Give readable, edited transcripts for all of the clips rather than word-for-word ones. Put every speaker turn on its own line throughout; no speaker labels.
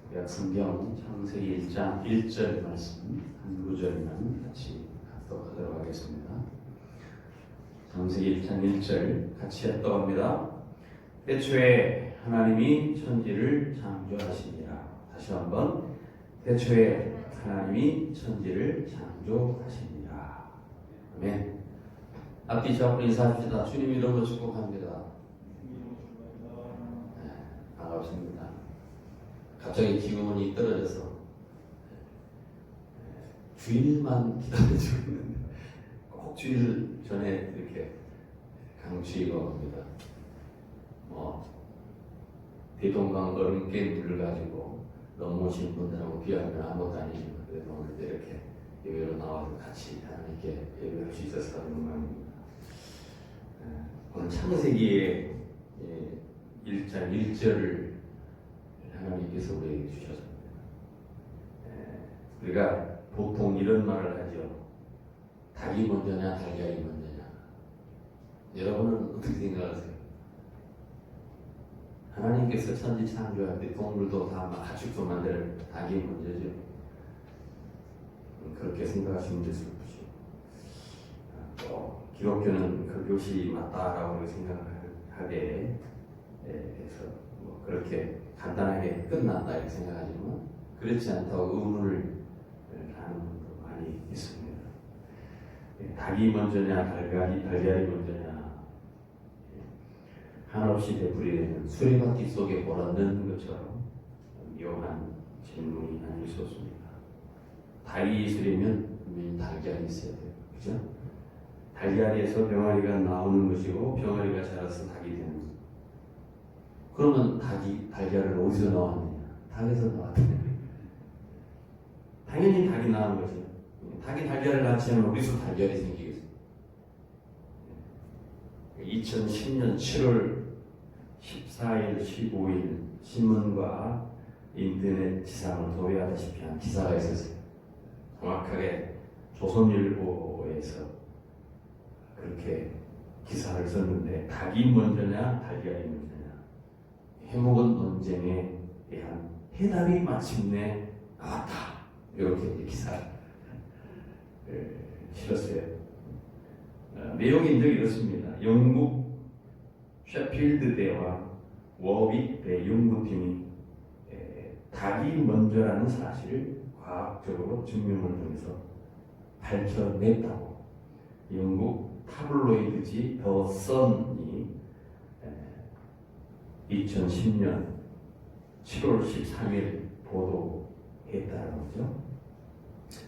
우리가 성경 창세기 1장 1절 말씀 한 구절만 같이 합독하도록 하겠습니다. 창세기 1장 1절 같이 합독합니다. 태초에 하나님이 천지를 창조하시니라. 다시 한번, 태초에 하나님이 천지를 창조하시니라. 아멘. 앞뒤 잡고 인사합시다. 주님 이름으로 축복합니다. 네, 반갑습니다. 갑자기 기운이 떨어져서 주일만 기다려주고 있는데 꼭 주일 전에 이렇게 강추위가 옵니다. 대동강 얼음깨 물을 가지고 넘어오신 분들하고 비하면 아무것도 아니지만 그래도 오늘 이렇게 예배로 나와서 같이 하나님께 예배할 수 있어서 영광입니다. 오늘 창세기의 1장 1절을 하나님께서 우리에게 주셨습니다. 우리가 보통 이런 말을 하죠. 닭이 먼저냐 달걀이 먼저냐. 여러분은 어떻게 생각하세요? 하나님께서 천지 창조할 때 동물도 다 가축도 만들 닭이 먼저죠. 그렇게 생각하시면 될 수 없죠. 또 기독교는 그 교시 맞다라고 생각하게 해서 그렇게 간단하게 끝났다 이렇게 생각하지만 그렇지 않다고 의문을 하는 분도 많이 있습니다. 닭이 먼저냐 달걀이 먼저냐. 한없이 되풀이되는 수레바퀴 속에 몰아넣는 것처럼 묘한 질문이 아닐 수 없습니다. 닭이 있으려면 분명히 달걀이 있어야 돼요. 그죠? 달걀에서 병아리가 나오는 것이고 병아리가 자라서 닭이 되는 것. 그러면 닭이 달걀을 어디서 나왔느냐? 닭에서 나왔다는 거예요. 당연히 닭이 나온 거죠. 닭이 달걀을 낳지 않으면 어디서 달걀이 생기겠어요? 2010년 7월 14일, 15일 신문과 인터넷 지상을 도배하다시피 한 기사가 있었어요. 정확하게 조선일보에서 그렇게 기사를 썼는데 닭이 먼저냐 달걀이 먼저냐. 해먹은 논쟁에 대한 해답이 마침내 나왔다. 이렇게 기사를 실었어요. 내용이 이제 이렇습니다. 영국 셰필드대와 워윅대 연구팀이 닭이 먼저라는 사실을 과학적으로 증명을 통해서 밝혀냈다고 영국 타블로이드지 더 선이 2010년 7월 13일 보도했다는 거죠.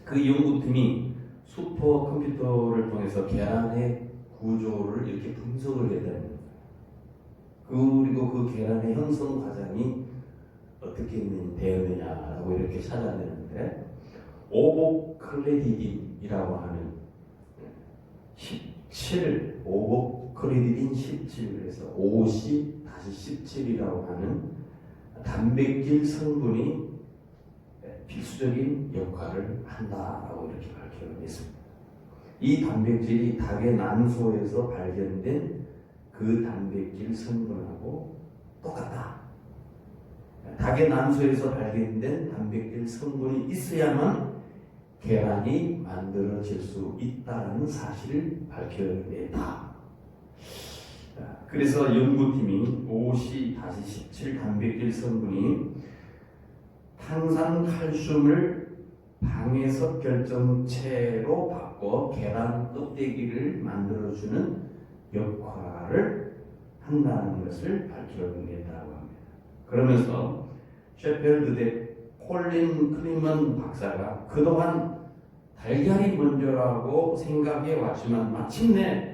그 연구팀이 슈퍼컴퓨터를 통해서 계란의 구조를 이렇게 분석을 했다는 거예요. 그리고 그 계란의 형성 과정이 어떻게 되었느냐라고 이렇게 찾아내는데 오복클레디딘이라고 하는 17, 오복클레디딘 17에서 OC-17이라고 하는 단백질 성분이 필수적인 역할을 한다라고 이렇게 밝혀냈습니다. 이 단백질이 닭의 난소에서 발견된 그 단백질 성분하고 똑같다. 닭의 난소에서 발견된 단백질 성분이 있어야만 계란이 만들어질 수 있다는 사실을 밝혀냈다. 그래서 연구팀이 OC-17 단백질 성분이 탄산칼슘을 방해석 결정체로 바꿔 계란 껍데기를 만들어주는 역할을 한다는 것을 밝혀냈다고 합니다. 그러면서 셰필드대 콜린 클리먼 박사가 그동안 달걀이 먼저라고 생각해 왔지만 마침내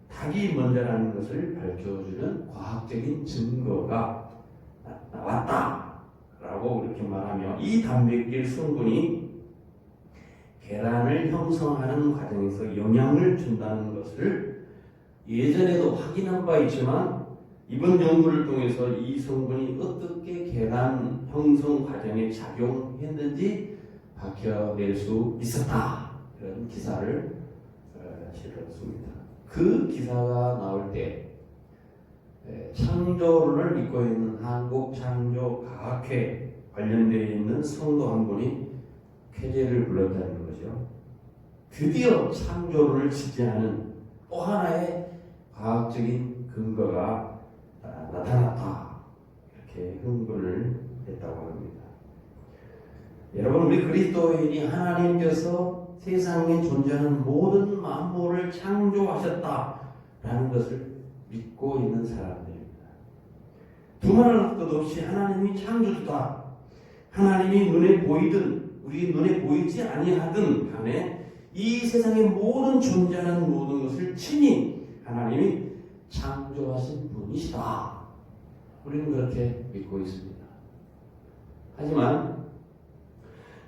닭이 먼저라는 것을 밝혀주는 과학적인 증거가 나왔다라고 이렇게 말하며 이 단백질 성분이 계란을 형성하는 과정에서 영향을 준다는 것을 예전에도 확인한 바 있지만 이번 연구를 통해서 이 성분이 어떻게 계란 형성 과정에 작용했는지 밝혀낼 수 있었다. 이런 기사를 실었습니다. 그 기사가 나올 때 창조론을 믿고 있는 한국창조과학회 관련되어 있는 성도 한 분이 쾌재를 불렀다는 거죠. 드디어 창조를 지지하는 또 하나의 과학적인 근거가 나타났다. 이렇게 흥분을 했다고 합니다. 여러분, 우리 그리스도인이 하나님께서 세상에 존재하는 모든 만물을 창조하셨다라는 것을 믿고 있는 사람들입니다. 두말할 것 없이 하나님이 창조주다. 하나님이 눈에 보이든 우리 눈에 보이지 아니하든 간에 이 세상의 모든 존재하는 모든 것을 친히 하나님이 창조하신 분이시다. 우리는 그렇게 믿고 있습니다. 하지만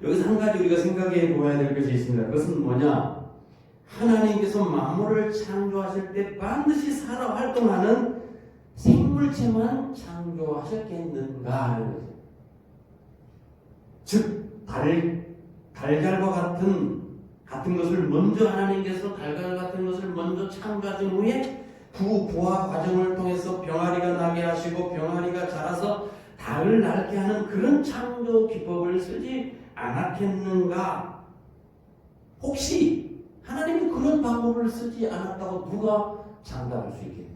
여기서 한 가지 우리가 생각해 보아야 될 것이 있습니다. 그것은 뭐냐? 하나님께서 만물을 창조하실 때 반드시 살아 활동하는 생물체만 창조하셨겠는가 하는 거죠. 즉 달걀과 같은 것을 먼저 하나님께서 달걀 같은 것을 먼저 창조하신 후에 부화 과정을 통해서 병아리가 나게 하시고 병아리가 자라서 닭을 낳게 하는 그런 창조 기법을 쓰지 않았겠는가? 혹시 하나님이 그런 방법을 쓰지 않았다고 누가 장담할 수 있겠느냐?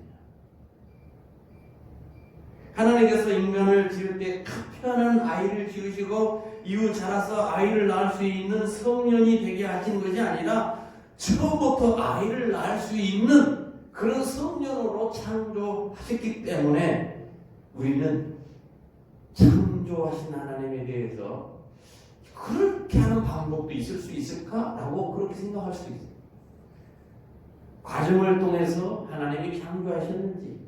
하나님께서 인간을 지을 때 카피하는 아이를 지으시고 이후 자라서 아이를 낳을 수 있는 성년이 되게 하신 것이 아니라 처음부터 아이를 낳을 수 있는 그런 성년으로 창조하셨기 때문에 우리는 창조하신 하나님에 대해서 그렇게 하는 방법도 있을 수 있을까라고 그렇게 생각할 수 있어요. 과정을 통해서 하나님이 창조하셨는지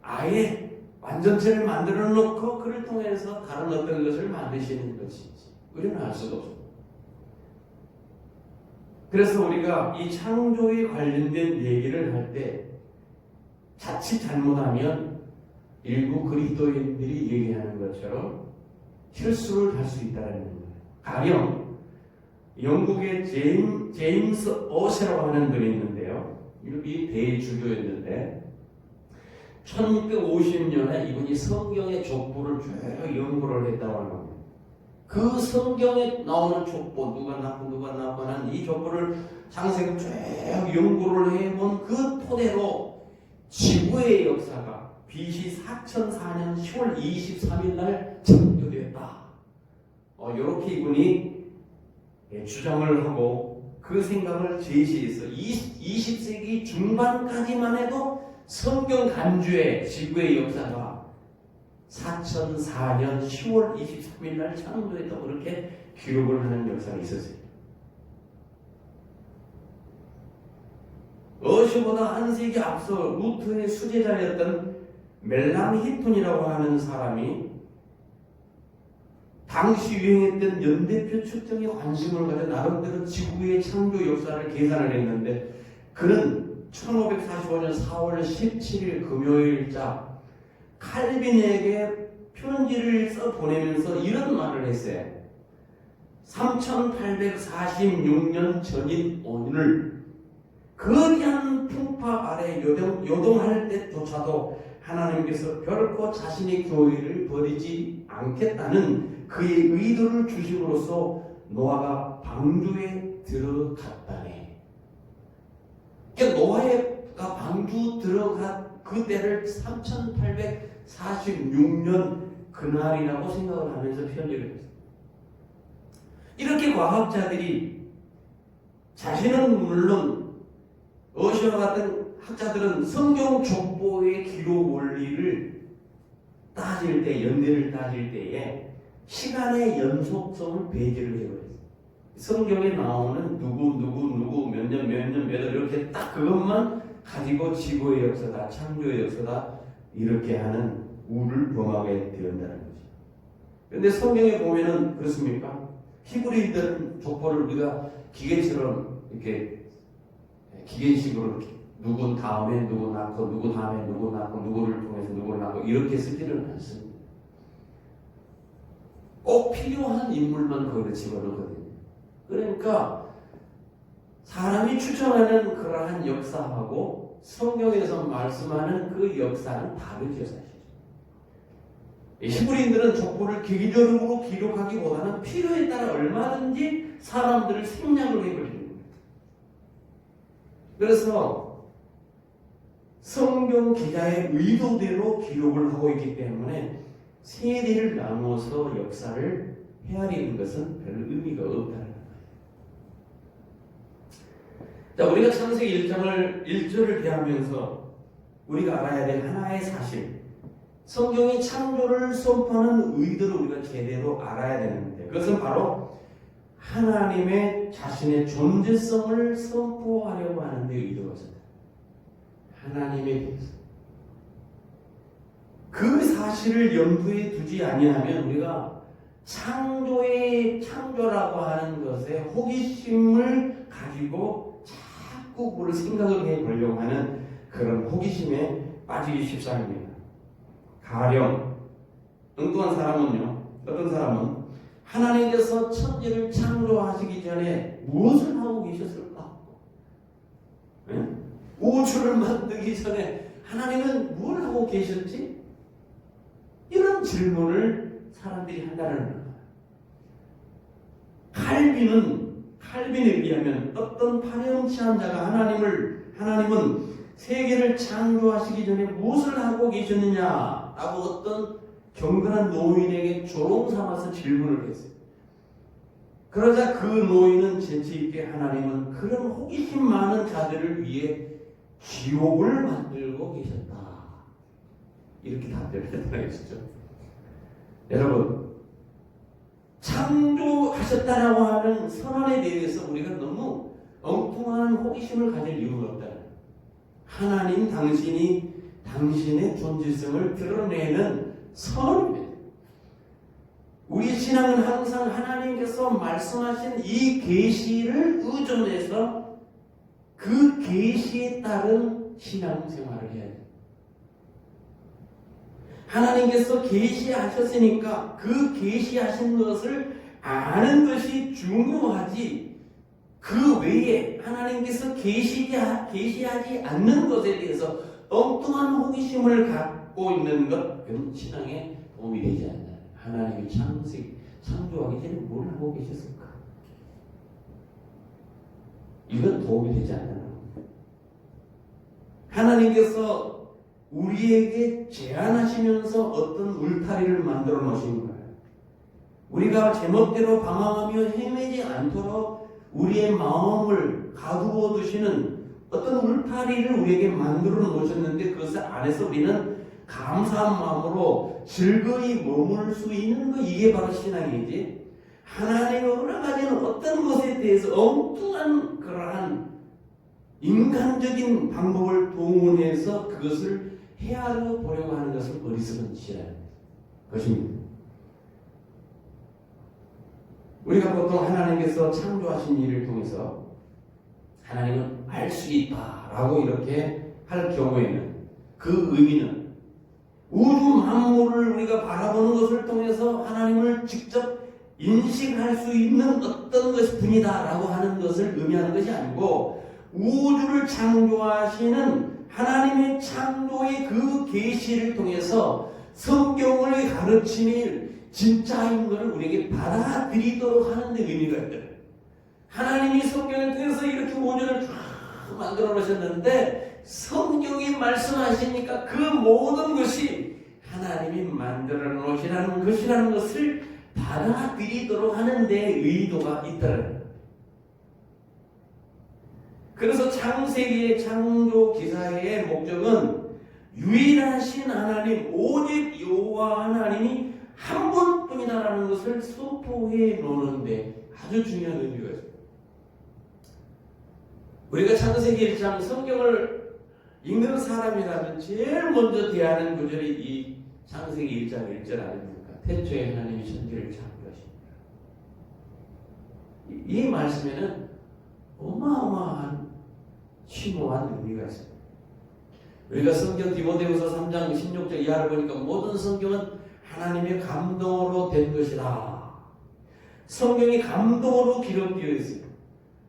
아예 완전체를 만들어 놓고 그를 통해서 다른 어떤 것을 만드시는 것인지 우리는 알 수가 없습니다. 그래서 우리가 이 창조에 관련된 얘기를 할 때 자칫 잘못하면 일부 그리스도인들이 얘기하는 것처럼 실수를 할 수 있다는 거예요. 가령 영국의 제임스 어세라고 하는 분이 있는데요. 이분이 대주교였는데 1650년에 이분이 성경의 족보를 쭉 연구를 했다고 합니다. 그 성경에 나오는 족보, 누가 낳고 하는 이 족보를 창세기 쭉 연구를 해본 그 토대로 지구의 역사가 BC 4004년 10월 23일 날 창조되었다. 이렇게 이분이 주장을 하고 그 생각을 제시해서 20세기 중반까지만 해도 성경 간주의 지구의 역사가 4004년 10월 23일 날 창조했다고 그렇게 기록을 하는 역사가 있었어요. 어시보다 한 세기 앞서 루트의 수제자였던 멜람 히톤이라고 하는 사람이 당시 유행했던 연대표 측정에 관심을 가져 나름대로 지구의 창조 역사를 계산을 했는데 그는 1545년 4월 17일 금요일자 칼빈에게 편지를 써 보내면서 이런 말을 했어요. 3846년 전인 오늘 거대한 풍파 아래 요동할 때조차도 하나님께서 결코 자신의 교회를 버리지 않겠다는 그의 의도를 주심으로써 노아가 방주에 들어갔다네. 그러니까 노아가 방주 들어간 그때를 3846년 그날이라고 생각을 하면서 편지를 했어요. 이렇게 과학자들이 자신은 물론 어시와 같은 학자들은 성경 족보의 기록 원리를 따질 때, 연대를 따질 때에 시간의 연속성을 배제를 해버렸어요. 성경에 나오는 누구 몇 년 몇 월 이렇게 딱 그것만 가지고 지구의 역사다, 창조의 역사다 이렇게 하는 우를 범하게 되었다는 거죠. 그런데 성경에 보면은 그렇습니까? 히브리인들은 족보를 우리가 기계처럼 이렇게 기계식으로 이렇게 누구 다음에 누구 낳고 누구 다음에 누구 낳고 누구를 통해서 누구를 낳고 이렇게 쓰지는 않습니다. 꼭 필요한 인물만 거기에 집어넣거든요. 그러니까 사람이 추정하는 그러한 역사하고 성경에서 말씀하는 그 역사는 다르죠, 사실. 히브리인들은 족보를 계기적으로 기록하기보다는 필요에 따라 얼마든지 사람들을 생략을 해버리는 거예요. 그래서 성경 기자의 의도대로 기록을 하고 있기 때문에 세대를 나누어서 역사를 헤아리는 것은 별 의미가 없다는 거예요. 자, 우리가 창세기 1절을 대하면서 우리가 알아야 될 하나의 사실, 성경이 창조를 선포하는 의도를 우리가 제대로 알아야 되는데, 그것은 바로 하나님의 자신의 존재성을 선포하려고 하는 데 의도가 있습니다. 하나님에 대해서. 그 사실을 염두에 두지 아니하면 우리가 창조라고 하는 것에 호기심을 가지고 자꾸 그걸 생각을 해보려고 하는 그런 호기심에 빠지기 십상입니다. 가령 엉뚱한 사람은요, 어떤 사람은 하나님께서 천지를 창조하시기 전에 무엇을 하고 계셨을까? 네? 우주를 만들기 전에 하나님은 뭘 하고 계셨지? 이런 질문을 사람들이 한다는 거예요. 칼빈에 의하면 어떤 파렴치한 자가 하나님은 세계를 창조하시기 전에 무엇을 하고 계셨느냐라고 어떤 경건한 노인에게 조롱 삼아서 질문을 했어요. 그러자 그 노인은 재치 있게 하나님은 그런 호기심 많은 자들을 위해 지옥을 만들고 계셨다, 이렇게 답변을 했다는 것이죠. 여러분, 창조하셨다라고 하는 선언에 대해서 우리가 너무 엉뚱한 호기심을 가질 이유가 없다. 하나님 당신이 당신의 존재성을 드러내는 선언입니다. 우리 신앙은 항상 하나님께서 말씀하신 이 계시를 의존해서 그 계시에 따른 신앙생활을 해야 돼요. 하나님께서 계시하셨으니까 그 계시하신 것을 아는 것이 중요하지, 그 외에 하나님께서 계시하지 않는 것에 대해서 엉뚱한 호기심을 갖고 있는 것, 그건 신앙에 도움이 되지 않나요? 하나님이 창조하기 전에 뭘 하고 계셨을까? 이건 도움이 되지 않나요? 하나님께서 우리에게 제안하시면서 어떤 울타리를 만들어 놓으신 거예요. 우리가 제멋대로 방황하며 헤매지 않도록 우리의 마음을 가두어 두시는 어떤 울타리를 우리에게 만들어 놓으셨는데, 그것을 안에서 우리는 감사한 마음으로 즐거이 머물 수 있는 거, 이게 바로 신앙이지. 하나님의 허락하시는 어떤 것에 대해서 엉뚱한 그러한 인간적인 방법을 동원해서 그것을 헤아려 보려고 하는 것은 어리석은 짓이라는 것입니다. 우리가 보통 하나님께서 창조하신 일을 통해서 하나님은 알 수 있다라고 이렇게 할 경우에는, 그 의미는 우주 만물을 우리가 바라보는 것을 통해서 하나님을 직접 인식할 수 있는 어떤 것이 분이다라고 하는 것을 의미하는 것이 아니고, 우주를 창조하시는 하나님의 창조의 그 계시를 통해서 성경을 가르치는 진짜인 것을 우리에게 받아들이도록 하는 데 의미가 있다. 하나님이 성경을 통해서 이렇게 우주를 쫙 만들어 놓으셨는데, 성경이 말씀하시니까 그 모든 것이 하나님이 만들어 놓으시라는 것이라는 것을 받아들이도록 하는 데 의도가 있다는 거예요. 그래서 창세기의 창조 기사의 목적은 유일하신 하나님, 오직 여호와 하나님이 한 분뿐이다라는 것을 선포해 놓는데 아주 중요한 의미가 있습니다. 우리가 창세기 1장 성경을 읽는 사람이라면 제일 먼저 대하는 구절이 이 창세기 1장 1절 아닙니까? 태초에 하나님이 천지를 창조하십니다. 이 말씀에는 어마어마한 심오한 의미가 있습니다. 우리가 성경 디모데후서 3장 16절 이하를 보니까 모든 성경은 하나님의 감동으로 된 것이다. 성경이 감동으로 기록되어 있어요.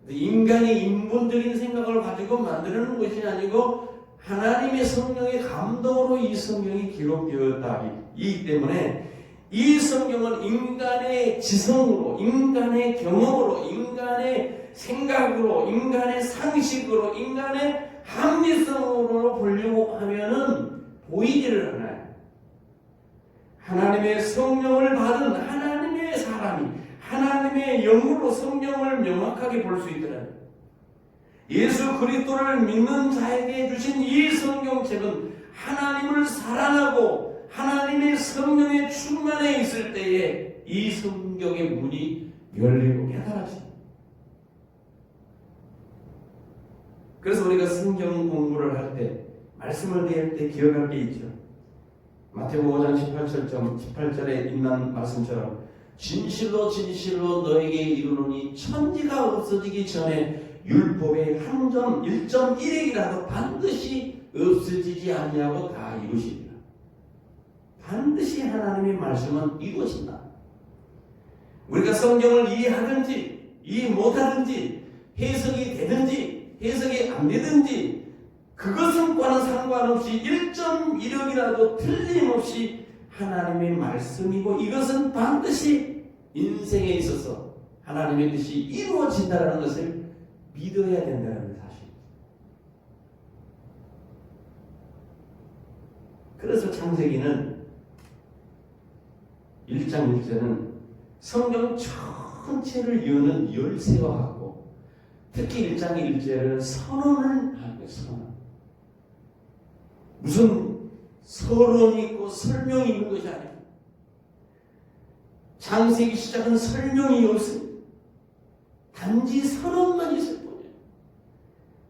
인간의 인본적인 생각을 가지고 만드는 것이 아니고 하나님의 성령의 감동으로 이 성경이 기록되었다기 때문에 이 성경은 인간의 지성으로, 인간의 경험으로, 인간의 생각으로, 인간의 상식으로, 인간의 합리성으로 보려고 하면은 보이지를 않아요. 하나님의 성령을 받은 하나님의 사람이 하나님의 영으로 성경을 명확하게 볼 수 있더라고요. 예수 그리스도를 믿는 자에게 주신 이 성경책은 하나님을 사랑하고 하나님의 성령의 충만에 있을 때에 이 성경의 문이 열리고 깨달아집니다. 그래서 우리가 성경 공부를 할 때, 말씀을 대할 때 기억할 게 있죠. 마태복음 5장 18절에 있는 말씀처럼 진실로 진실로 너에게 이르노니 천지가 없어지기 전에 율법의 한 점 1.1핵이라도 반드시 없어지지 아니하고 다 이루시리라. 반드시 하나님의 말씀은 이루어진다. 우리가 성경을 이해하든지 이해 못하든지 해석이 되든지 해석이 안 되든지 그것과는 상관없이 1.1억이라도 틀림없이 하나님의 말씀이고 이것은 반드시 인생에 있어서 하나님의 뜻이 이루어진다는 것을 믿어야 된다는 사실입니다. 그래서 창세기는 1장 1절은 성경 전체를 여는 열쇠와 같고 특히 1장 1절은 선언을 하는 거예요. 선언. 무슨 서론이 있고 설명이 있는 것이 아니에요. 창세기 시작은 설명이 없습니다. 단지 선언만 있을 뿐이에요.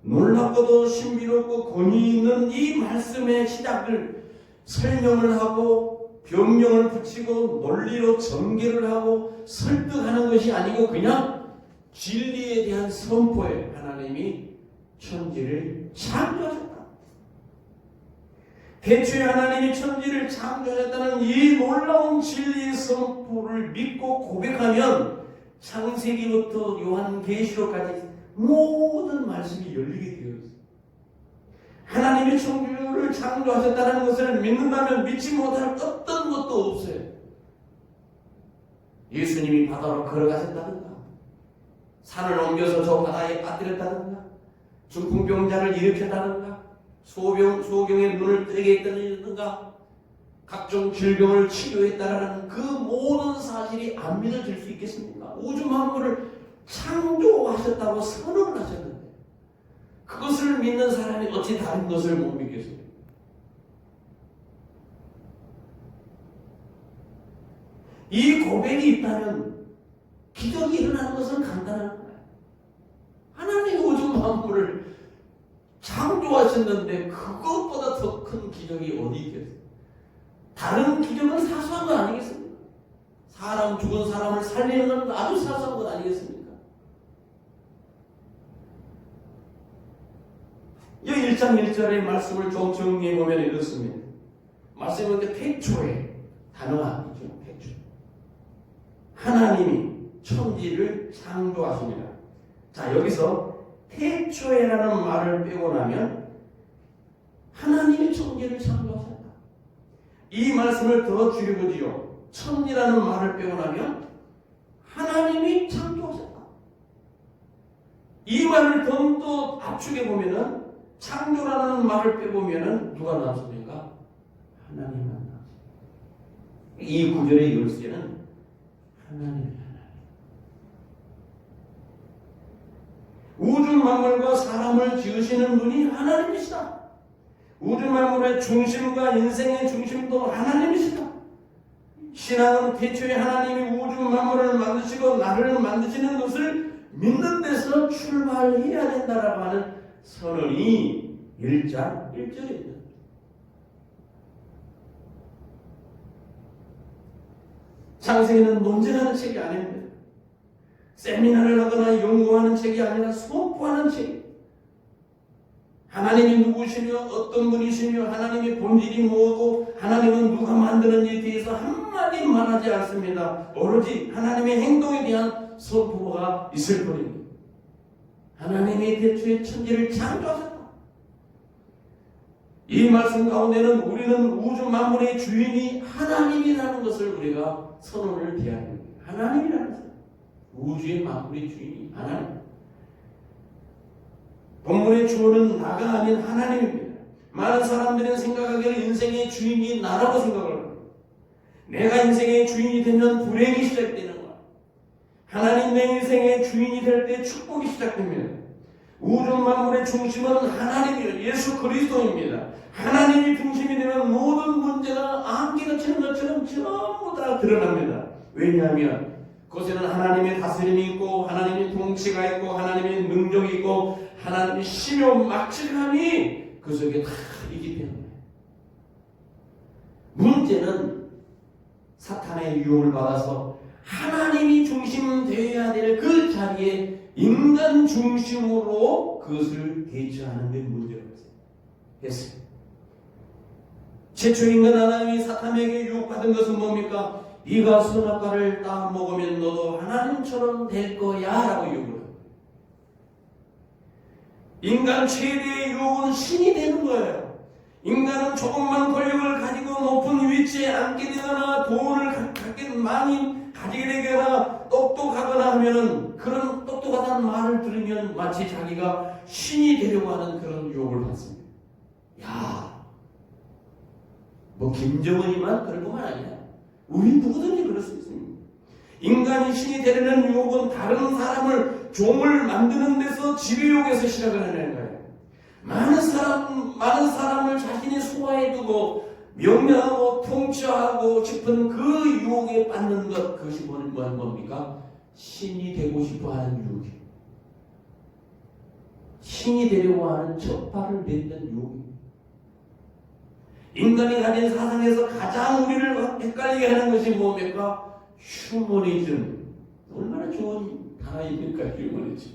놀랍고도 신비롭고 권위 있는 이 말씀의 시작을 설명을 하고 변명을 붙이고 논리로 전개를 하고 설득하는 것이 아니고 그냥 진리에 대한 선포에 하나님이 천지를 창조하셨다. 대초에 하나님이 천지를 창조하셨다는 이 놀라운 진리의 선포를 믿고 고백하면 창세기부터 요한계시록까지 모든 말씀이 열리게 되어 있습니다. 하나님이 천지를 창조하셨다는 것을 믿는다면 믿지 못할 어떤 것도 없어요. 예수님이 바다로 걸어가셨다든가 산을 옮겨서 저 바다에 빠뜨렸다든가 중풍병자를 일으켰다든가 소경의 눈을 뜨게 했다든가 각종 질병을 치료했다라는 그 모든 사실이 안 믿어질 수 있겠습니까? 우주 만물을 창조하셨다고 선언을 하셨는데 그것을 믿는 사람이 어찌 다른 것을 못 믿겠습니까? 이 고백이 있다면 기적이 일어나는 것은 간단한 거예요. 하나님이 우주 만물을 창조하셨는데 그것보다 더 큰 기적이 어디 있겠어요? 다른 기적은 사소한 건 아니겠습니까? 사람, 죽은 사람을 살리는 건 아주 사소한 건 아니겠습니까? 여기 1장 1절의 말씀을 좀 정리해보면 이렇습니다. 말씀은 태초에 단어가 있죠. 태초. 하나님이 천지를 창조하십니다. 자, 여기서 태초에라는 말을 빼고 나면 하나님이 천지를 창조하셨다. 이 말씀을 더 줄여보지요. 천지라는 말을 빼고 나면 하나님이 창조하셨다. 이 말을 좀 더 압축해 보면은 창조라는 말을 빼보면은 누가 나왔습니까? 하나님만 나왔습니다. 이 구절의 열쇠는 하나님. 우주 만물과 사람을 지으시는 분이 하나님이시다. 우주 만물의 중심과 인생의 중심도 하나님이시다. 신앙은 태초에 하나님이 우주 만물을 만드시고 나를 만드시는 것을 믿는 데서 출발해야 된다라고 하는 선언이 1장 1절입니다. 창세기는 논쟁하는 책이 아닙니다. 세미나를 하거나 연구하는 책이 아니라 선포하는 책. 하나님이 누구시며 어떤 분이시며 하나님의 본질이 뭐고 하나님은 누가 만드는지에 대해서 한마디 말하지 않습니다. 오로지 하나님의 행동에 대한 선포가 있을 뿐입니다. 하나님이 태초에 천지를 창조하셨다. 이 말씀 가운데는 우리는 우주 만물의 주인이 하나님이라는 것을 우리가 선언을 해야 합니다. 하나님이라는 것을. 우주의 만물의 주인이 하나님. 본문의 주어는 나가 아닌 하나님입니다. 많은 사람들은 생각하기에 인생의 주인이 나라고 생각을 합니다. 내가 인생의 주인이 되면 불행이 시작되는 거야. 하나님 내 인생의 주인이 될 때 축복이 시작됩니다. 우주 만물의 중심은 하나님이에요. 예수 그리스도입니다. 하나님이 중심이 되면 모든 문제가 안개가 치는 것처럼 전부 다 드러납니다. 왜냐하면 그곳에는 하나님의 다스림이 있고 하나님의 통치가 있고 하나님의 능력이 있고 하나님의 심요 막칠함이 그 속에 다 있기 때문에. 문제는 사탄의 유혹을 받아서 하나님이 중심 되어야 될 그 자리에 인간 중심으로 그것을 대처하는 게 문제가 됐어요. 최초 인간 하나님이 사탄에게 유혹받은 것은 뭡니까? 네가 선악과를 따 먹으면 너도 하나님처럼 될 거야 라고 유혹을 합니다. 인간 최대의 유혹은 신이 되는 거예요. 인간은 조금만 권력을 가지고 높은 위치에 앉게 되거나 돈을 많이 가지게 되거나 똑똑하거나 하면은 그런 똑똑하다는 말을 들으면 마치 자기가 신이 되려고 하는 그런 유혹을 받습니다. 야, 뭐 김정은이만 그럴 것만 아니야. 우리 누구든지 그럴 수 있습니다. 인간이 신이 되려는 유혹은 다른 사람을 종을 만드는 데서 지배욕에서 시작을 하는 거예요. 많은 사람을 자신이 소화해 두고 명령하고 통치하고 싶은 그 유혹에 빠는 것, 그것이 뭡니까? 신이 되고 싶어 하는 유혹이에요. 신이 되려고 하는 첫 발을 냈던 유혹입니다. 인간이 가진 사상에서 가장 우리를 헷갈리게 하는 것이 뭡니까? 휴머니즘. 얼마나 좋은 단어입니까? 휴머니즘.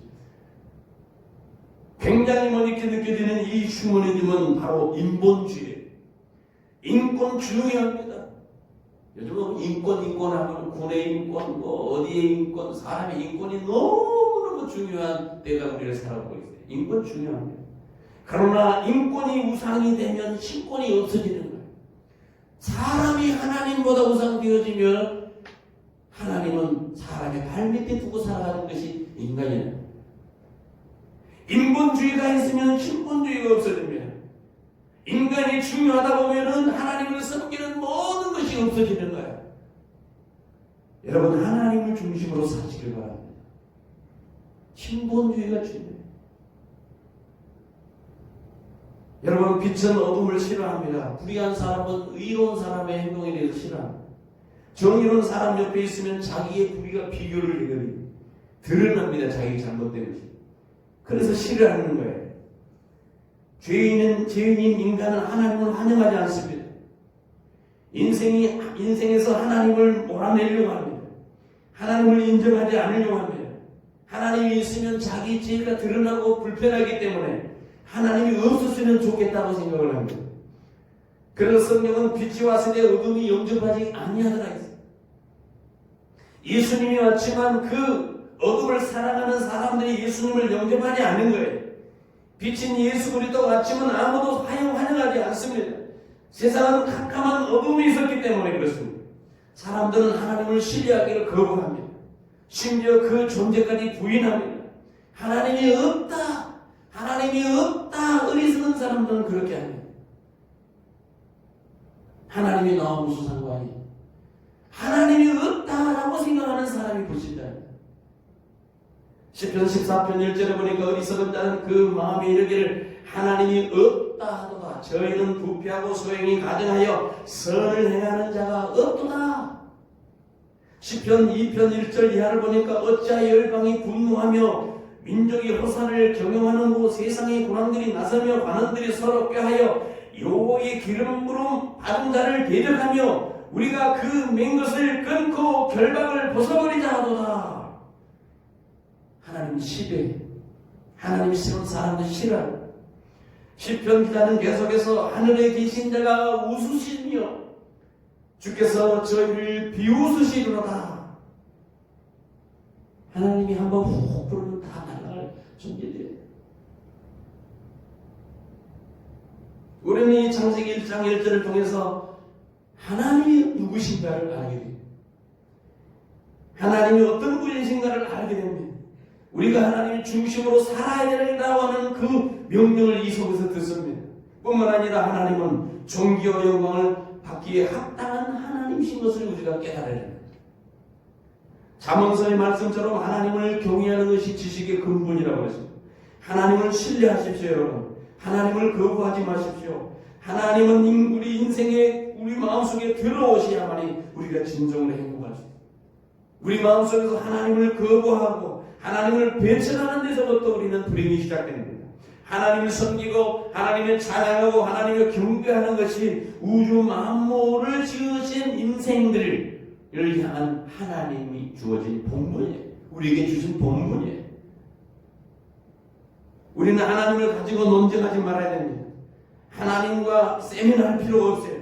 굉장히 멋있게 느껴지는 이 휴머니즘은 바로 인본주의예요. 인권 중요합니다. 요즘은 인권하면 군의 인권, 뭐 어디의 인권, 사람의 인권이 너무너무 중요한 때가 우리가 살아가고 있어요. 인권 중요합니다. 그러나 인권이 우상이 되면 신권이 없어지는 거예요. 사람이 하나님보다 우상되어지면 하나님은 사람의 발밑에 두고 살아가는 것이 인간이에요. 인본주의가 있으면 신본주의가 없어집니다. 인간이 중요하다 보면은 하나님을 섬기는 모든 것이 없어지는 거예요. 여러분, 하나님을 중심으로 사시길 바랍니다. 신본주의가 중요해요. 여러분, 빛은 어둠을 싫어합니다. 불의한 사람은 의로운 사람의 행동에 대해서 싫어합니다. 정의로운 사람 옆에 있으면 자기의 불의가 비교를 해결해요. 드러납니다. 자기 잘못된 것이. 그래서 싫어하는 거예요. 죄인인 인간은 하나님을 환영하지 않습니다. 인생에서 하나님을 몰아내려고 합니다. 하나님을 인정하지 않으려고 합니다. 하나님이 있으면 자기 죄가 드러나고 불편하기 때문에 하나님이 없었으면 좋겠다고 생각을 합니다. 그래서 성경은 빛이 왔을 때 어둠이 영접하지 아니하더라 했어요. 예수님이 왔지만 그 어둠을 사랑하는 사람들이 예수님을 영접하지 않는 거예요. 빛인 예수 그리스도가 왔지만 아무도 환영하지 않습니다. 세상은 캄캄한 어둠이 있었기 때문에 그렇습니다. 사람들은 하나님을 신뢰하기를 거부합니다. 심지어 그 존재까지 부인합니다. 하나님이 없다. 어리석은 사람들은 그렇게 합니다. 하나님이 나와 무슨 상관이? 하나님이 없다라고 생각하는 사람이 불신자입니다. 시편 14편 1절에 보니까 어리석은 자는 그 마음에 이르기를 하나님이 없다 하도다. 저희는 부패하고 소행이 가증하여 선을 행하는 자가 없도다. 시편 2편 1절 이하를 보니까 어찌하여 열방이 분노하며 민족이 호사를 경영하는고 세상의 고난들이 나서며 관원들이 서로 꾀하여 여호와의 기름으로 받은 자를 대적하며 우리가 그 맹것을 끊고 결박을 벗어버리자 하도다. 하나님 시대, 하나님 싫은 사람들 싫어요. 시편 기자는 계속해서 하늘에 계신 자가 웃으시며 주께서 저희를 비웃으시리로다. 하나님이 한번 훅 부르면 다 날아갈 존재들이에요. 우리는 이 창세기 1장 1절을 통해서 하나님이 누구신가를 알게 됩니다. 하나님이 어떤 분이신가를 알게 됩니다. 우리가 하나님의 중심으로 살아야 된다고 하는 그 명령을 이 속에서 듣습니다. 뿐만 아니라 하나님은 존귀와 영광을 받기에 합당한 하나님이신 것을 우리가 깨달아야 됩니다. 잠언서의 말씀처럼 하나님을 경외하는 것이 지식의 근본이라고 했습니다. 하나님을 신뢰하십시오, 여러분. 하나님을 거부하지 마십시오. 하나님은 우리 인생에 우리 마음속에 들어오셔야만이 우리가 진정으로 행복할 수 있습니다. 우리 마음속에서 하나님을 거부하고 하나님을 배척하는 데서부터 우리는 불행이 시작됩니다. 하나님을 섬기고 하나님을 찬양하고 하나님을 경배하는 것이 우주 만물을 지으신 인생들을 향한 하나님이 주어진 본분이에요. 우리에게 주신 본분이에요. 우리는 하나님을 가지고 논쟁하지 말아야 됩니다. 하나님과 세미나할 필요가 없어요.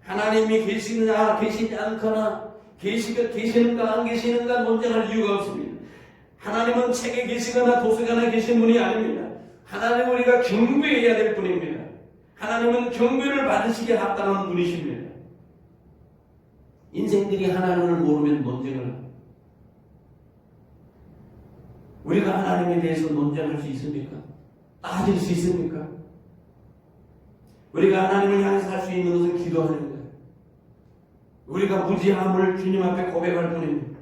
하나님이 계시느냐 계시지 않거나 계시는가 안 계시는가 논쟁할 이유가 없습니다. 하나님은 책에 계시거나 도서관에 계신 분이 아닙니다. 하나님은 우리가 경배해야 될 분입니다. 하나님은 경배를 받으시게 합당한 분이십니다. 인생들이 하나님을 모르면 논쟁을 합니다. 우리가 하나님에 대해서 논쟁할 수 있습니까? 따질 수 있습니까? 우리가 하나님을 향해서 할 수 있는 것은 기도하는 거예요. 우리가 무지함을 주님 앞에 고백할 뿐입니다.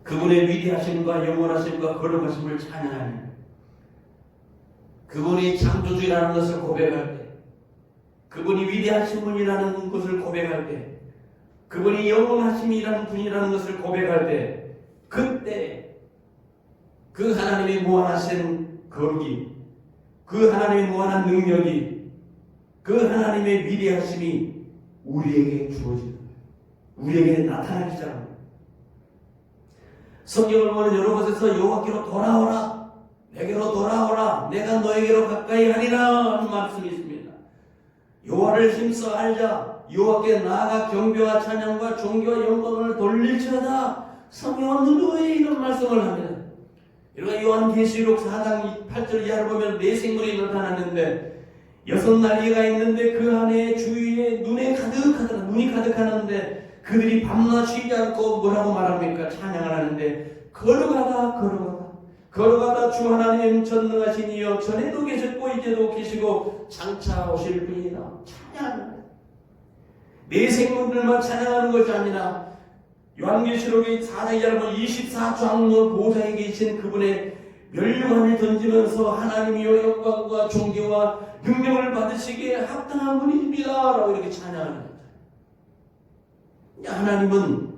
그분의 위대하심과 영원하심과 거룩하심을 찬양하는, 그분이 창조주라는 것을 고백할 때, 그분이 위대하신 분이라는 것을 고백할 때, 그분이 영원하심이라는 분이라는 것을 고백할 때, 그때 그 하나님의 무한하신 거룩이, 그 하나님의 무한한 능력이, 그 하나님의 위대하심이 우리에게 주어지는 거예요. 우리에게 나타나기 시작합니다. 성경을 보는 여러 곳에서 여호와께로 돌아오라, 내게로 돌아오라, 내가 너에게로 가까이 하리라 하는 말씀이 있습니다. 여호와를 힘써 알자, 여호와께 나아가 경배와 찬양과 존귀와 영광을 돌릴지어다. 성경은 누누이 이런 말씀을 합니다. 우리가 요한계시록 4장 8절 이하를 보면 네 생물이 나타났는데 6날개가 있는데 그 안에 주위에 눈이 가득하는데 그들이 밤낮 쉬지 않고 뭐라고 말합니까? 찬양을 하는데 걸어가다 주 하나님 전능하신 이여 전에도 계셨고 이제도 계시고 장차 오실 분이다. 찬양합니다. 네 생물들만 찬양하는 것이 아니라 요한계시록의 4장 2절을 보면 24장로 보좌에 계신 그분의 멸류관을 던지면서 하나님이여 영광과 존귀와 능력을 받으시기에 합당한 분입니다 라고 이렇게 찬양합니다. 하나님은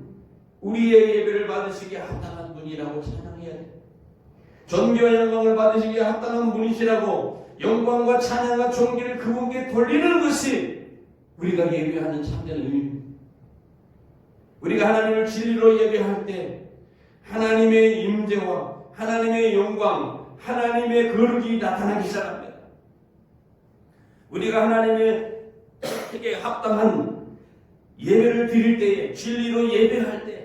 우리의 예배를 받으시기에 합당한 분이라고 찬양해야 돼요. 존귀와 영광을 받으시기에 합당한 분이시라고 영광과 찬양과 존귀를 그분께 돌리는 것이 우리가 예배하는 참된 의미입니다. 우리가 하나님을 진리로 예배할 때 하나님의 임재와 하나님의 영광, 하나님의 거룩이 나타나기 시작합니다. 우리가 하나님에게 합당한 예배를 드릴 때에, 진리로 예배할 때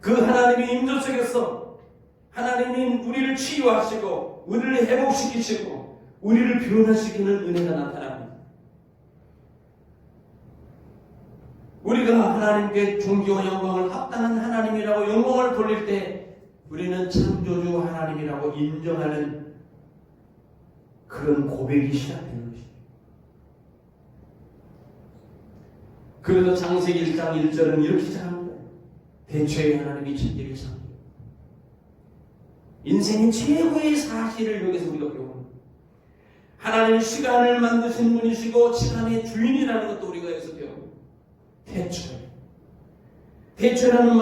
그 하나님의 임재 속에서 하나님이 우리를 치유하시고 우리를 회복시키시고 우리를 변화시키는 은혜가 나타납니다. 우리가 하나님께 존귀와 영광을 합당한 하나님이라고 영광을 돌릴 때 우리는 창조주 하나님이라고 인정하는 그런 고백이 시작되는 것입니다. 그래서 창세기 1장 1절은 이렇게 시작합니다. 대초에 하나님이 천지를 창조. 인생의 최고의 사실을 여기서 우리가 배웁니다. 하나님은 시간을 만드신 분이시고 시간의 주인이라는 것도 우리가 여기서 배웁니다. 대초라는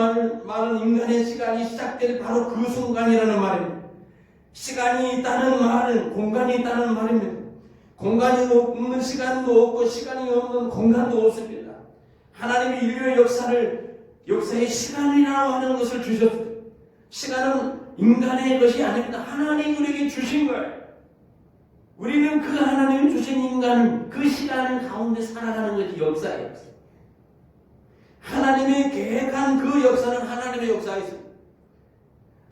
말은 인간의 시간이 시작될 바로 그 순간이라는 말입니다. 시간이 있다는 말은 공간이 있다는 말입니다. 공간이 없는 시간도 없고 시간이 없는 공간도 없습니다. 하나님이 인류의 역사의 시간이라고 하는 것을 주셨어요. 시간은 인간의 것이 아닙니다. 하나님이 우리에게 주신 거예요. 우리는 그 하나님이 주신 인간, 그 시간 가운데 살아가는 것이 역사예요. 하나님의 계획한 그 역사는 하나님의 역사였습니다.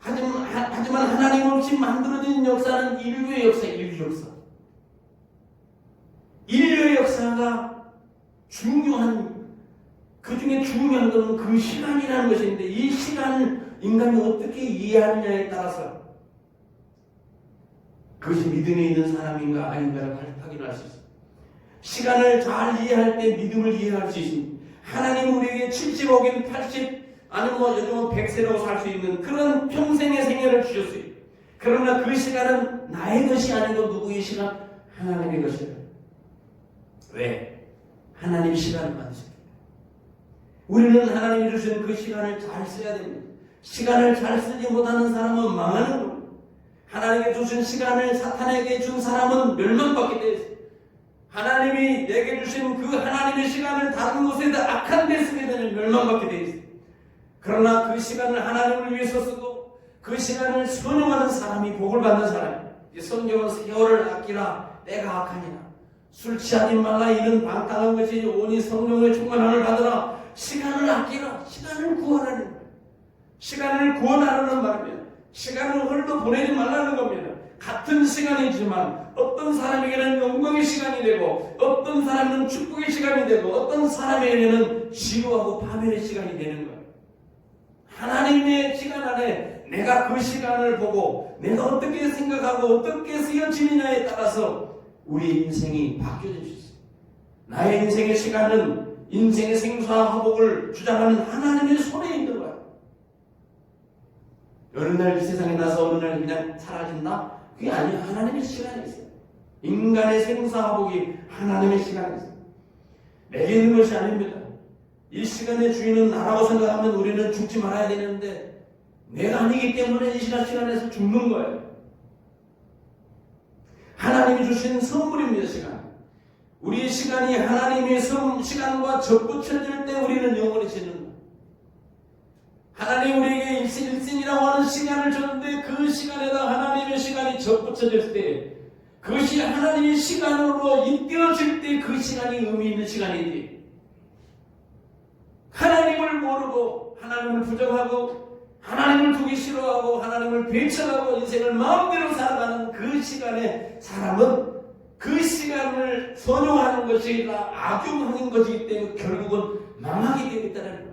하지만 하나님 없이 만들어진 역사는 인류의 역사, 인류의 역사가 그 중에 중요한 것은 그 시간이라는 것인데, 이 시간을 인간이 어떻게 이해하느냐에 따라서 그것이 믿음이 있는 사람인가 아닌가를 확인할 수 있습니다. 시간을 잘 이해할 때 믿음을 이해할 수 있습니다. 하나님 우리에게 70억인 80, 아니면 요즘은 100세라고 살 수 있는 그런 평생의 생애를 주셨어요. 그러나 그 시간은 나의 것이 아니고 누구의 시간? 하나님의 것이에요. 왜? 하나님 시간을 만드셨기 때문에. 우리는 하나님이 주신 그 시간을 잘 써야 됩니다. 시간을 잘 쓰지 못하는 사람은 망하는 겁니다. 하나님께 주신 시간을 사탄에게 준 사람은 멸망받게 되어 있습니다. 하나님이 내게 주신 그 하나님의 시간을 다른 곳에다 악한 데 쓰게 되면 멸망받게 되어 있습니다. 그러나 그 시간을 하나님을 위해서 쓰고 그 시간을 선용하는 사람이 복을 받는 사람입니다. 성경은 세월을 아끼라 때가 악하니라. 술 취하지 말라 이는 방탕한 것이 오니 성령의 충만함을 받으라. 시간을 아끼라. 시간을 구하라는 거예요. 시간을 구원하라는 말입니다. 시간을 홀로 보내지 말라는 겁니다. 같은 시간이지만 어떤 사람에게는 영광의 시간이 되고 어떤 사람은 축복의 시간이 되고 어떤 사람에게는 지루하고 파멸의 시간이 되는 거예요. 하나님의 시간 안에 내가 그 시간을 보고 내가 어떻게 생각하고 어떻게 쓰여지느냐에 따라서 우리 인생이 바뀌어질 수 있어요. 나의 인생의 시간은 인생의 생사와 화복을 주장하는 하나님의 손에 있는 거예요. 어느 날 이 세상에 나서 어느 날 그냥 사라진다? 그게 아니에요. 하나님의 시간이 있어요. 인간의 생사화복이 하나님의 시간이 있어요. 내게 있는 것이 아닙니다. 이 시간의 주인은 나라고 생각하면 우리는 죽지 말아야 되는데 내가 아니기 때문에 이 시간에서 죽는 거예요. 하나님이 주신 선물입니다. 시간. 우리의 시간이 하나님의 시간과 접붙여질 때 우리는 영원히 지는 거예요. 하나님 우리에게 일생이라고 하는 시간을 줬는데 그 시간에다 하나님의 시간이 접붙여질 때 그것이 하나님의 시간으로 인되어질 때 그 시간이 의미 있는 시간이지. 하나님을 모르고 하나님을 부정하고 하나님을 두기 싫어하고 하나님을 배척하고 인생을 마음대로 살아가는 그 시간에 사람은 그 시간을 선용하는 것이 아니라 악용하는 것이기 때문에 결국은 망하게 되겠다는 거예요.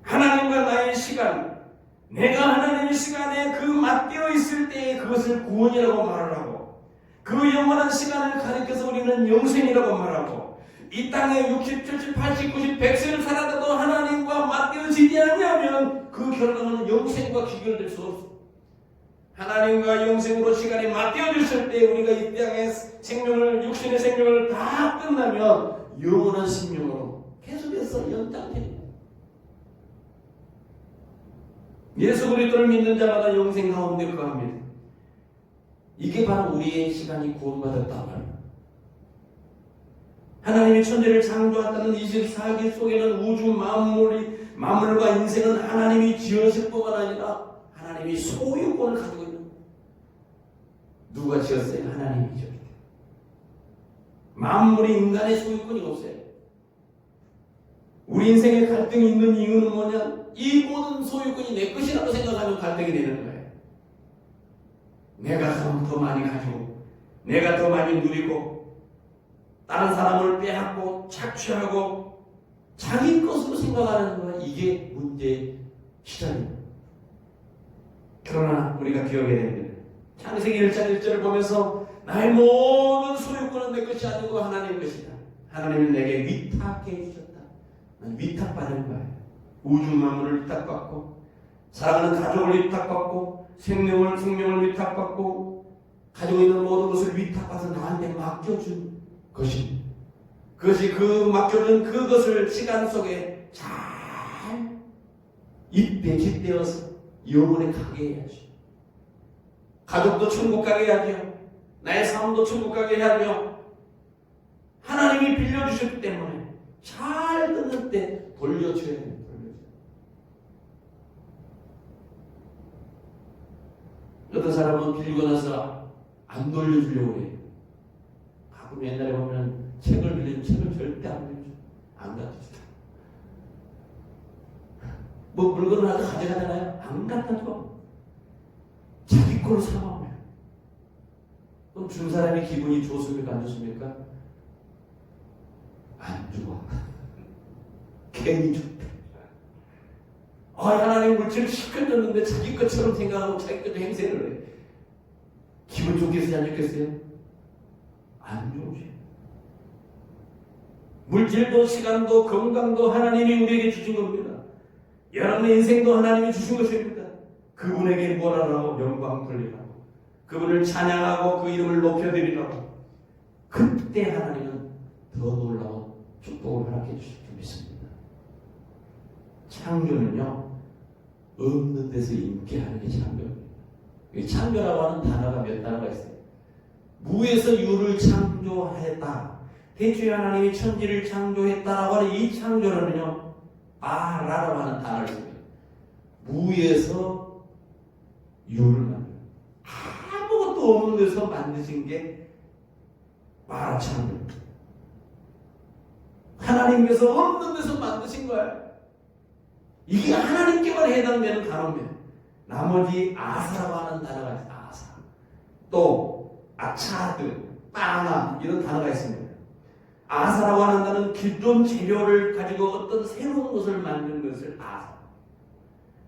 하나님과 나의 시간, 내가 하나님의 시간에 그 맞되어 있을 때 그것을 구원이라고 말을 하고 그 영원한 시간을 가리켜서 우리는 영생이라고 말하고 이 땅에 60, 70, 80, 90, 100세를 살아도 하나님과 맞되어지지 않냐면 그 결과는 영생과 귀결될 수 없습니다. 하나님과 영생으로 시간이 맞되어졌을 때 우리가 이 땅의 생명을, 육신의 생명을 다 끝나면 영원한 생명으로 계속해서 연장됩니다. 예수 그리스도를 믿는 자마다 영생 가운데 거합니다. 이게 바로 우리의 시간이 구원받았다 말입니다. 하나님이 천지를 창조했다는 24기 속에는 우주 만물과 인생은 하나님이 지으실 뿐만 아니라 하나님이 소유권을 가지고 있는 거예요. 누가 지었어요? 하나님이 지었어요. 만물이 인간의 소유권이 없어요. 우리 인생에 갈등이 있는 이유는 뭐냐? 이 모든 소유권이 내 것이라고 생각하면 갈등이 되는 거예요. 내가 더 많이 가지고 내가 더 많이 누리고 다른 사람을 빼앗고 착취하고 자기 것으로 생각하는 거야. 이게 문제의 시작입니다. 그러나 우리가 기억해야 됩니다. 창세기 1장 1절을 보면서 나의 모든 소유권은 내 것이 아니고 하나님의 것이다. 하나님은 내게 위탁해 주셨다. 난 위탁받은 거예요. 우주 만물을 위탁받고 사랑하는 가족을 위탁받고 생명을 위탁받고 가지고 있는 모든 것을 위탁받아서 나한테 맡겨준 것입니다. 그것이 그 맡겨준 그것을 시간 속에 잘 배치되어서 영원에 가게 해야죠. 가족도 천국 가게 해야죠. 나의 삶도 천국 가게 해야죠. 하나님이 빌려주셨기 때문에 잘 듣는 때 돌려줘야 됩니다. 어떤 사람은 빌리고 나서 안 돌려주려고 해요. 가끔 옛날에 보면 책을 빌리면 책을 절대 안 빌려줘. 안 가르쳐줘. 뭐 물건을 하나 가져가잖아요. 안 갖다 줘. 자기 거로 삼아버려. 그럼 준 사람이 기분이 좋습니까? 안 좋습니까? 안 좋아. 괜히 좋대. 하나님 물질을 실컷 줬는데 자기 것처럼 생각하고 자기 것도 행세를 해. 기분 좋겠어요? 안 좋겠어요? 안 좋으셔. 물질도 시간도 건강도 하나님이 우리에게 주신 겁니다. 여러분의 인생도 하나님이 주신 것입니다. 그분에게 뭘 하라고? 영광 돌리라고. 그분을 찬양하고 그 이름을 높여드리라고. 그때 하나님은 더 놀라운 축복을 허락해 주실 줄 믿습니다. 창조는요, 없는 데서 있게 하는 게 창조입니다. 창조라고 하는 단어가 몇 단어가 있어요. 무에서 유를 창조했다. 대초에 하나님이 천지를 창조했다라고 하는 이 창조는요, 라라고 하는 단어를 씁니다. 무에서 유를 만들어요. 아무것도 없는 데서 만드신 게 창조입니다. 하나님께서 없는 데서 만드신 거예요. 이게 하나님께만 해당되는 단어입니다. 나머지 아사라고 하는 단어가 있어요. 아사. 또 아차드, 빠나 이런 단어가 있습니다. 아사라고 하는 단어는 기존 재료를 가지고 어떤 새로운 것을 만드는 것을 아사.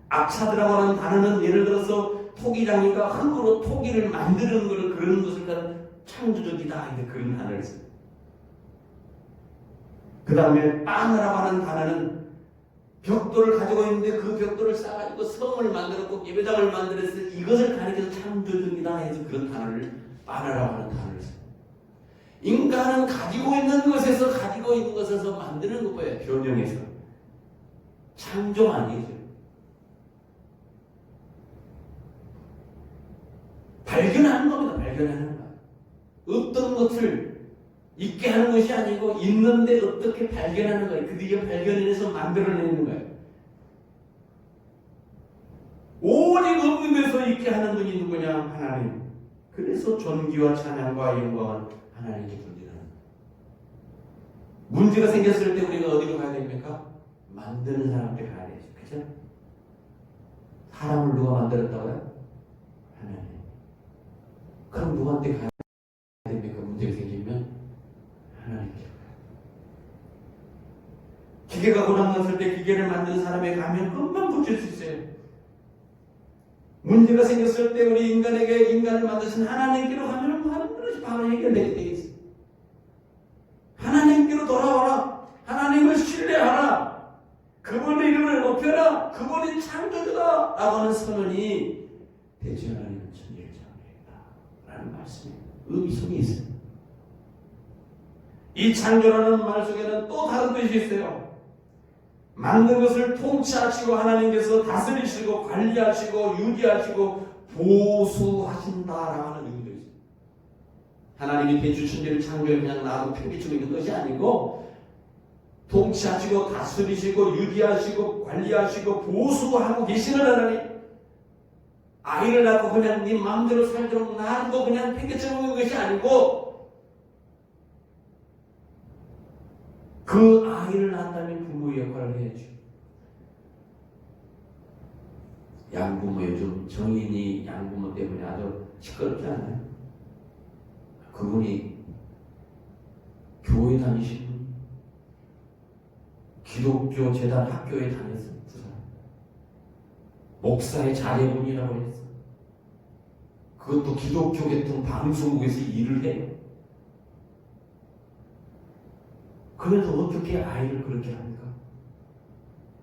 아차드라고 하는 단어는 예를 들어서 토기장이가 흙으로 토기를 만드는 걸 그런 것을 갖는 창조적이다 이런 그런 단어를 써요. 그 다음에 빠나라고 하는 단어는 벽돌을 가지고 있는데 그 벽돌을 쌓아가지고 성을 만들었고 예배당을 만들었을 때 이것을 가리켜서 창조적이다 해서 그런 단어를 빠나라고 하는 단어를 써요. 인간은 가지고 있는 것에서 만드는 거예요. 변형해서. 창조 아니죠. 발견하는 겁니다. 발견하는 거예요. 없던 것을 있게 하는 것이 아니고 있는데 어떻게 발견하는 거예요. 그 뒤에 발견해서 만들어내는 거예요. 오직 없는 데서 있게 하는 분이 누구냐? 하나님. 그래서 존귀와 찬양과 영광은 하나님께 돌리는 거예요. 문제가 생겼을 때 우리가 어디로 가야 됩니까? 만드는 사람한테 가야 되죠. 그죠? 사람을 누가 만들었다고요? 하나님. 그럼 누구한테 가야 됩니까? 문제가 생기면 하나님께. 기계가 고장났을 때 기계를 만드는 사람에 가면 금방 고칠 수 있어요. 문제가 생겼을 때 우리 인간을 만드신 하나님께로 가면 반드시 바로 해결되게 되어 있어요. 하나님께로 돌아와라. 하나님을 신뢰하라. 그분의 이름을 높여라. 그분이 창조주다 라고 하는 선언이 대체 하나님은 천지를 창조했다 라는 말씀입니다. 의미성이 있어요. 이 창조라는 말 속에는 또 다른 뜻이 있어요. 만든 것을 통치하시고 하나님께서 다스리시고 관리하시고 유지하시고 보수하신다라고 하는 의미도 있어요. 하나님이 대주천지를 창조해 그냥 놔두고 팽개치고 있는 것이 아니고 통치하시고 다스리시고 유지하시고 관리하시고 보수하고 계시는 하나님. 아이를 낳고 그냥 네 마음대로 살도록 놔두고 그냥 팽개치고 있는 것이 아니고 그 아이를 낳았다면 부모의 역할을 해야죠. 양부모 요즘 정인이 양부모 때문에 아주 시끄럽지 않아요? 그분이 교회 다니신 분, 기독교 재단 학교에 다녔어요. 두 사람. 목사의 자제분이라고 했어. 그것도 기독교 계통 방송국에서 일을 해요. 그래서 어떻게 아이를 그렇게 합니까?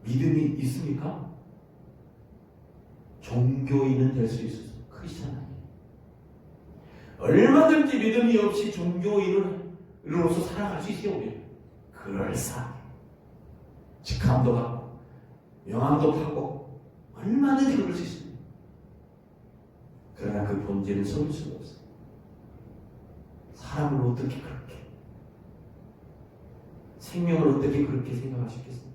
믿음이 있습니까? 종교인은 될 수 있어서 크리스찬 아니에요. 얼마든지 믿음이 없이 종교인으로서 살아갈 수 있어요. 그럴싸하게 직함도 받고 명함도 받고 얼마든지 그럴 수 있습니다. 그러나 그 본질은 속일 수가 없어요. 사람을 어떻게 그렇게 생명을 어떻게 그렇게 생각하시겠습니까?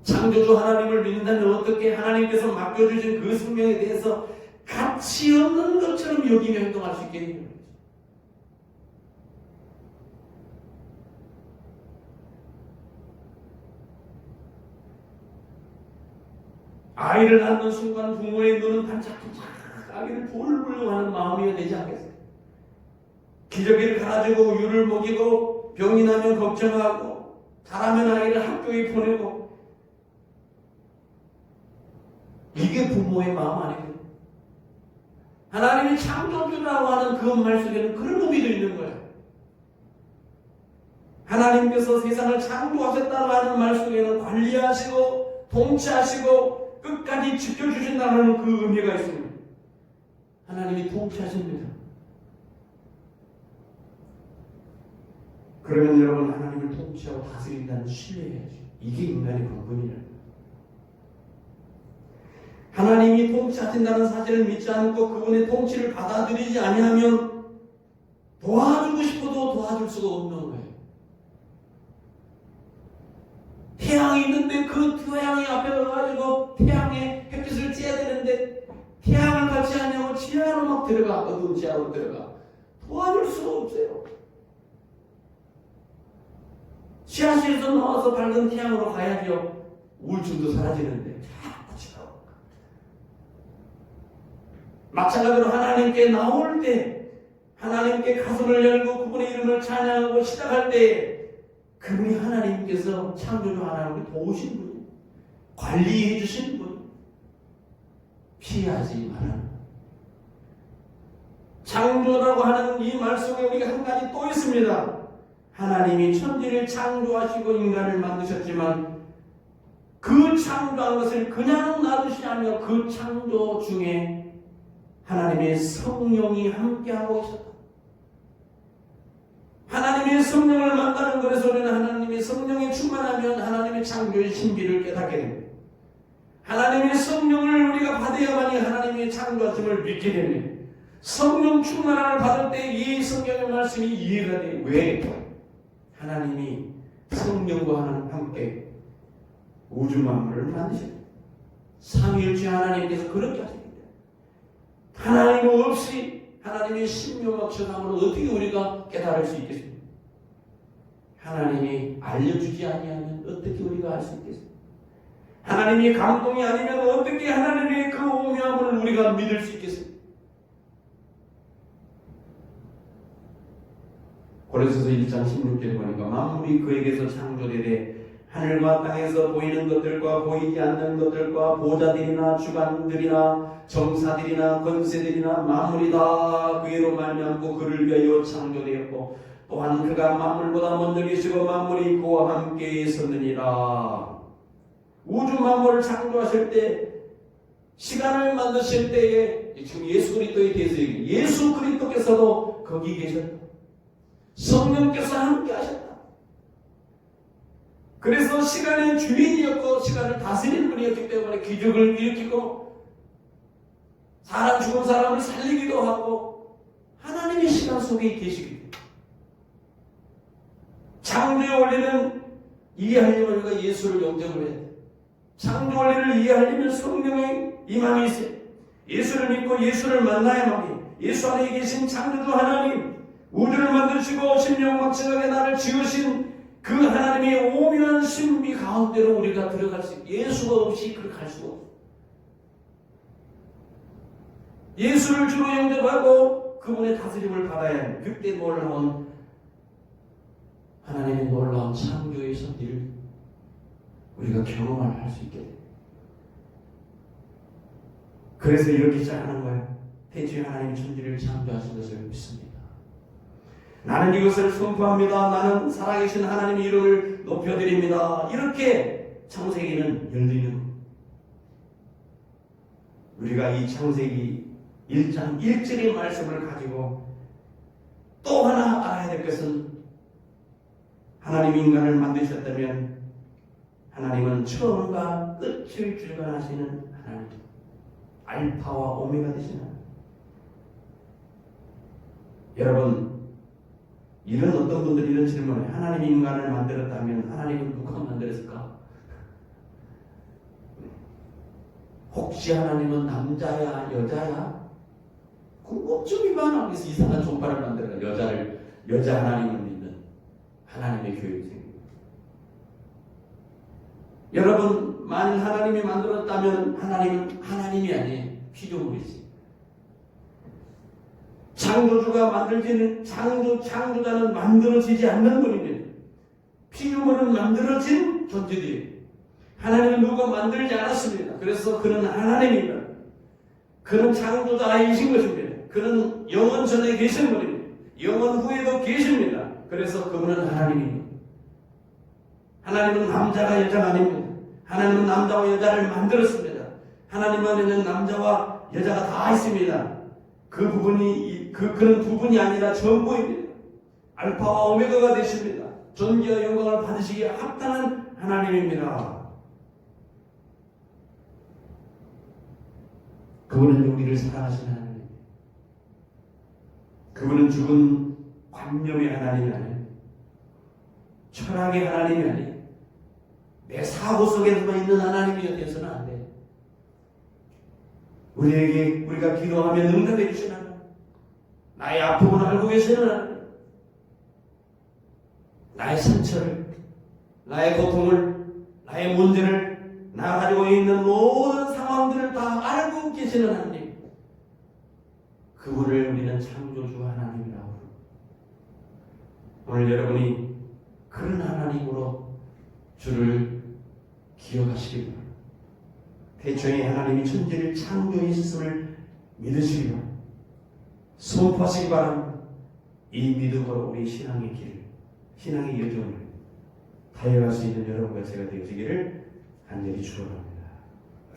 창조주 하나님을 믿는다면 어떻게 하나님께서 맡겨주신 그 생명에 대해서 가치 없는 것처럼 여기며 행동할 수 있겠느냐? 아이를 낳는 순간 부모의 눈은 반짝반짝 아기를 볼불하는 마음이 되지 않겠어요? 기저귀를 갈아주고 우유를 먹이고 병이 나면 걱정하고 잘하면 아이를 학교에 보내고 이게 부모의 마음 아니에요? 하나님이 창조주라고 하는 그 말 속에는 그런 의미도 있는 거예요. 하나님께서 세상을 창조하셨다고 하는 말 속에는 관리하시고 통치하시고 끝까지 지켜주신다는 그 의미가 있습니다. 하나님이 통치하십니다. 그러면 여러분 하나님을 통치하고 다스린다는 신뢰해야죠. 이게 인간의 본분이에요. 하나님이 통치하신다는 사실을 믿지 않고 그분의 통치를 받아들이지 아니하면 도와주고 싶어도 도와줄 수가 없는 거예요. 태양이 있는데 그 태양이 앞에 가가지고 태양의 햇빛을 쬐야 되는데 태양을 같이 하냐고 지하로 막 들어가, 어두운 지하로 들어가. 도와줄 수가 없어요. 지하실에서 나와서 밝은 태양으로 가야죠. 우울증도 사라지는데 자꾸 지하로. 마찬가지로 하나님께 나올 때, 하나님께 가슴을 열고 그분의 이름을 찬양하고 시작할 때 그분이 하나님께서 창조주 하나님을 도우신 분이에요. 관리해 주신 분. 피하지 말아라. 창조라고 하는 이 말 속에 우리가 한 가지 또 있습니다. 하나님이 천지를 창조하시고 인간을 만드셨지만 그 창조한 것을 그냥 놔두시냐며 그 창조 중에 하나님의 성령이 함께하고 있었다. 하나님의 성령을 만나는 것에서 우리는 하나님의 성령이 충만하면 하나님의 창조의 신비를 깨닫게 됩니다. 하나님의 성령을 우리가 받아야만이 하나님의 창조하심을 믿게 됩니다. 성령 충만함을 받을 때 이 성경의 말씀이 이해가 돼요. 왜? 하나님이 성령과 함께 우주 만물을 만드셨다. 삼위일체 하나님께서 그렇게 하십니다. 하나님 없이 하나님의 신명과 천함으로 어떻게 우리가 깨달을 수 있겠습니까? 하나님이 알려주지 아니하면 어떻게 우리가 알 수 있겠습니까? 하나님이 감동이 아니면 어떻게 하나님의 그 오묘함을 우리가 믿을 수 있겠습니까? 고린도서 1장 16절에 보니까 만물이 그에게서 창조되되 하늘과 땅에서 보이는 것들과 보이지 않는 것들과 보좌들이나 주관들이나 정사들이나 권세들이나 만물이 다 그로 말미암고 그를 위하여 창조되었고 또한 그가 만물보다 먼저 계시고 만물이 그와 함께 있었느니라. 우주 만물을 창조하실 때 시간을 만드실 때에 지금 예수 그리스도에 대해서 얘기해요. 예수 그리스도께서도 거기 계셨다. 성령께서 함께 하셨다. 그래서 시간의 주인이었고 시간을 다스리는 분이었기 때문에 기적을 일으키고 사람 죽은 사람을 살리기도 하고 하나님의 시간 속에 계시기 때문에 창조의 원리는 이해하려면 우리가 예수를 영접을 해야 돼. 창조 원리를 이해하려면 성령의 임함이 있어요. 예수를 믿고 예수를 만나야만 해요. 예수 안에 계신 창조주 하나님, 우주를 만드시고 신명막측하게 나를 지으신 그 하나님의 오묘한 신비 가운데로 우리가 들어갈 수 있어요. 예수가 없이 그렇게 갈 수가 없어요. 예수를 주로 영접하고 그분의 다스림을 받아야 해요. 그때 놀라운 하나님의 놀라운 창조의 선지를 우리가 경험을 할 수 있게 돼요. 그래서 이렇게 시작하는 거예요. 태초에 하나님이 천지를 창조하신 것을 믿습니다. 나는 이것을 선포합니다. 나는 살아계신 하나님의 이름을 높여드립니다. 이렇게 창세기는 열리는 우리가 이 창세기 1장 1절의 말씀을 가지고 또 하나 알아야 될 것은 하나님이 인간을 만드셨다면 하나님은 처음과 끝을 주관하시는 하나님, 알파와 오메가 되시는 하나님. 여러분, 이런 어떤 분들이 이런 질문을 해요. 하나님이 인간을 만들었다면 하나님은 누가 만들었을까? 혹시 하나님은 남자야 여자야? 궁금증이 많아. 그래서 이상한 종파를 만들어요. 여자 하나님을 믿는 하나님의 교육생. 여러분, 만일 하나님이 만들었다면 하나님은 하나님이 아니에요. 피조물이지. 창조주가 만들지는 창조자는 만들어지지 않는 분입니다. 피조물은 만들어진 존재들이에요. 하나님은 누가 만들지 않았습니다. 그래서 그는 하나님입니다. 그는 창조자이신 것입니다. 그는 영원 전에 계신 분입니다. 영원 후에도 계십니다. 그래서 그분은 하나님입니다. 하나님은 남자가 여자가 아닙니다. 하나님은 남자와 여자를 만들었습니다. 하나님 안에는 남자와 여자가 다 있습니다. 그런 부분이 아니라 전부입니다. 알파와 오메가가 되십니다. 존귀와 영광을 받으시기에 합당한 하나님입니다. 그분은 우리를 사랑하시는 하나님. 그분은 죽은 관념의 하나님이 아니에요. 철학의 하나님이 아니에요. 내 사고 속에서만 있는 하나님이 되어서는 안 돼요. 우리가 기도하면 응답해 주시는 하나님. 나의 아픔을 알고 계시는 하나님. 나의 상처를, 나의 고통을, 나의 문제를, 나 가지고 있는 모든 상황들을 다 알고 계시는 하나님. 그분을 우리는 창조주 하나님이라고 부릅니다. 오늘 여러분이 그런 하나님으로 주를 기억하시기 바랍니다. 태초에 하나님이 천지를 창조했음을 믿으시기 바랍니다. 선포하시기 바랍니다. 이 믿음으로 우리 신앙의 길, 신앙의 여정을 달려갈 수 있는 여러분과 제가 되시기를 간절히 축원합니다.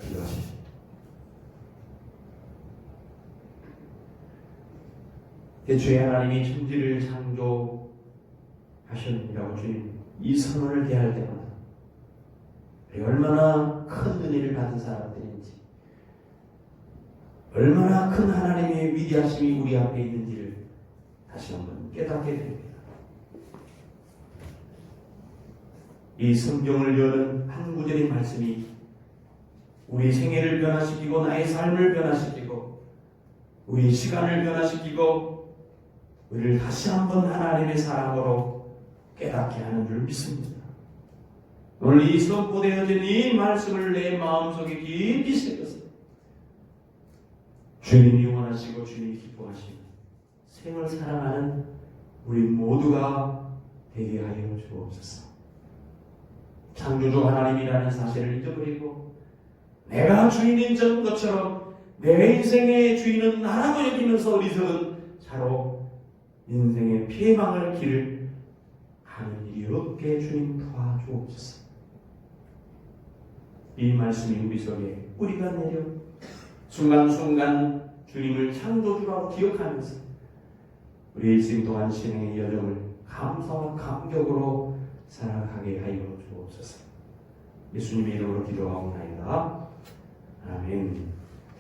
기도하십시오. 태초에 하나님이 천지를 창조하셨느니라고 주님 이 선언을 대할 때마다 얼마나 큰 은혜를 받은 사람들인지, 얼마나 큰 하나님의 위대하심이 우리 앞에 있는지를 다시 한번 깨닫게 됩니다. 이 성경을 여는 한 구절의 말씀이 우리 생애를 변화시키고 나의 삶을 변화시키고 우리 시간을 변화시키고 우리를 다시 한번 하나님의 사랑으로 깨닫게 하는 줄 믿습니다. 오늘 이 선포되어진 이 말씀을 내 마음속에 깊이 새겼습니다. 주님이 원하시고 주님이 기뻐하시고 생을 사랑하는 우리 모두가 되게 하여 주옵소서. 창조주 하나님이라는 사실을 잊어버리고 내가 주인인 것처럼 내 인생의 주인은 나라고 여기면서 어리석은 차로 인생의 피해망을 길을 가는 일이 없게 주님 도와주옵소서. 이 말씀이 우리 속에 뿌리가 내려 순간순간 주님을 창조주라고 기억하면서 우리 일생 동안 신앙의 여정을 감사와 감격으로 살아가게 하여 주옵소서. 예수님의 이름으로 기도하옵나이다. 아멘.